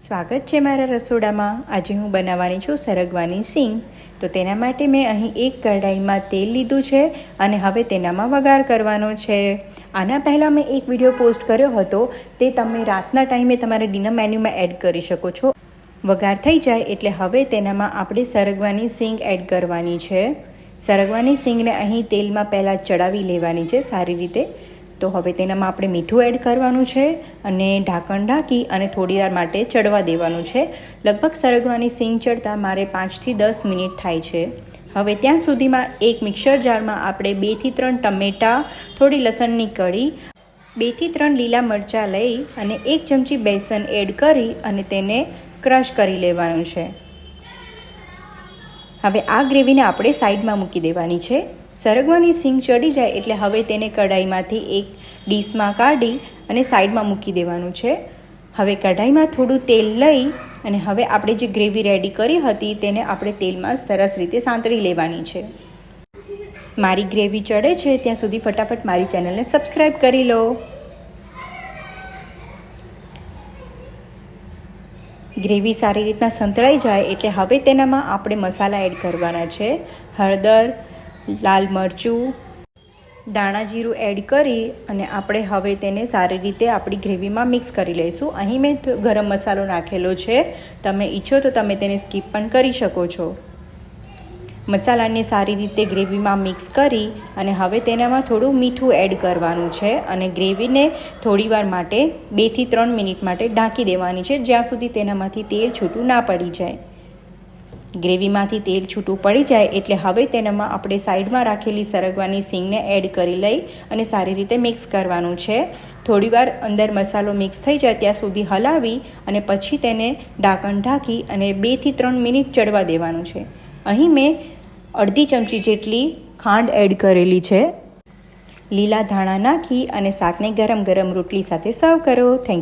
સ્વાગત છે મારા રસોડામાં। આજે હું બનાવવાની છું સરગવાની સીંગ। તો તેના માટે મેં અહીં એક કઢાઈમાં તેલ લીધું છે અને હવે તેનામાં વઘાર કરવાનો છે। આના પહેલાં મેં એક વિડીયો પોસ્ટ કર્યો હતો, તે તમે રાતના ટાઈમે તમારા ડિનર મેન્યુમાં એડ કરી શકો છો। વઘાર થઈ જાય એટલે હવે તેનામાં આપણે સરગવાની સીંગ એડ કરવાની છે। સરગવાની સીંગને અહીં તેલમાં પહેલાં ચડાવી લેવાની છે સારી રીતે। તો હવે તેનામાં આપણે મીઠું એડ કરવાનું છે અને ઢાંકણ ઢાંકી અને થોડીવાર માટે ચડવા દેવાનું છે। લગભગ સરગવાની સીંગ ચડતા મારે 5 થી 10 મિનિટ થાય છે। હવે ત્યાં સુધીમાં એક મિક્સર જારમાં આપણે 2 થી 3 ટમેટાં, થોડી લસણની કળી, 2 થી 3 લીલા મરચાં લઈ અને 1 ચમચી બેસન એડ કરી અને તેને ક્રશ કરી લેવાનું છે। હવે આ ગ્રેવીને આપણે સાઈડમાં મૂકી દેવાની છે। સરગવાની સીંગ ચડી જાય એટલે હવે તેને કઢાઈમાંથી એક ડીશમાં કાઢી અને સાઈડમાં મૂકી દેવાનું છે। હવે કઢાઈમાં થોડું તેલ લઈ અને હવે આપણે જે ગ્રેવી રેડી કરી હતી તેને આપણે તેલમાં સરસ રીતે સાંતળી લેવાની છે। મારી ગ્રેવી ચડે છે ત્યાં સુધી ફટાફટ મારી ચેનલને સબસ્ક્રાઈબ કરી લો। ગ્રેવી સારી રીતના સંતળાઈ જાય એટલે હવે તેનામાં આપણે મસાલા એડ કરવાના છે। હળદર, લાલ મરચું, દાણા જીરું એડ કરી અને આપણે હવે તેને સારી રીતે આપણી ગ્રેવીમાં મિક્સ કરી લઈશું। અહીં મેં ગરમ મસાલો નાખેલો છે, તમે ઈચ્છો તો તમે તેને સ્કીપ પણ કરી શકો છો। મસાલાને સારી રીતે ગ્રેવીમાં મિક્સ કરી અને હવે તેનામાં થોડું મીઠું એડ કરવાનું છે અને ગ્રેવીને થોડીવાર માટે 2 થી 3 મિનિટ માટે ઢાંકી દેવાની છે, જ્યાં સુધી તેનામાંથી તેલ છૂટું ના પડી જાય। ગ્રેવીમાંથી તેલ છૂટું પડી જાય એટલે હવે તેનામાં આપણે સાઈડમાં રાખેલી સરગવાની સીંગને એડ કરી લઈ અને સારી રીતે મિક્સ કરવાનું છે। થોડીવાર અંદર મસાલો મિક્સ થઈ જાય ત્યાં સુધી હલાવી અને પછી તેને ઢાંકણ ઢાંકી અને 2 થી 3 મિનિટ ચડવા દેવાનું છે। અહીં મેં અડધી ચમચી જેટલી ખાંડ એડ કરેલી છે। લીલા ધાણા નાખી અને શાકને ગરમ ગરમ રોટલી સાથે સર્વ કરો। Thank you.